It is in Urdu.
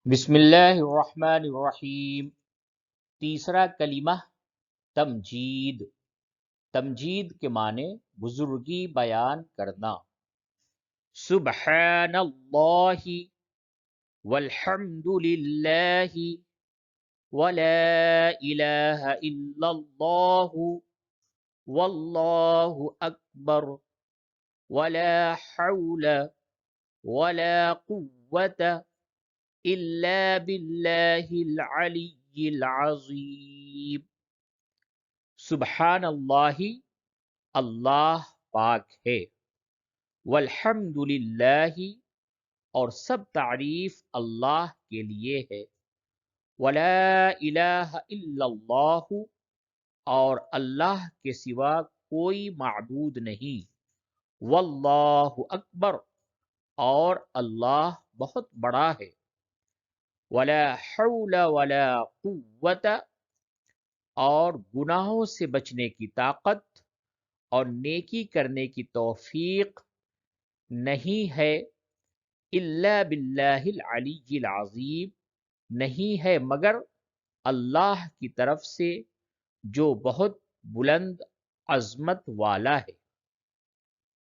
بسم اللہ الرحمن الرحیم۔ تیسرا کلمہ تمجید۔ تمجید کے معنی بزرگی بیان کرنا۔ سبحان اللہ والحمد للہ ولا الہ الا اللہ واللہ اکبر ولا حول ولا قوة الا باللہ العلی العظیم۔ سبحان اللہ، اللہ پاک ہے، والحمد للہ، اور سب تعریف اللہ کے لیے ہے، ولا الہ الا اللہ، اور اللہ کے سوا کوئی معبود نہیں، واللہ اکبر، اور اللہ بہت بڑا ہے، ولا حول ولا قوت، اور گناہوں سے بچنے کی طاقت اور نیکی کرنے کی توفیق نہیں ہے، الا باللہ العلی العظیم، نہیں ہے مگر اللہ کی طرف سے جو بہت بلند عظمت والا ہے۔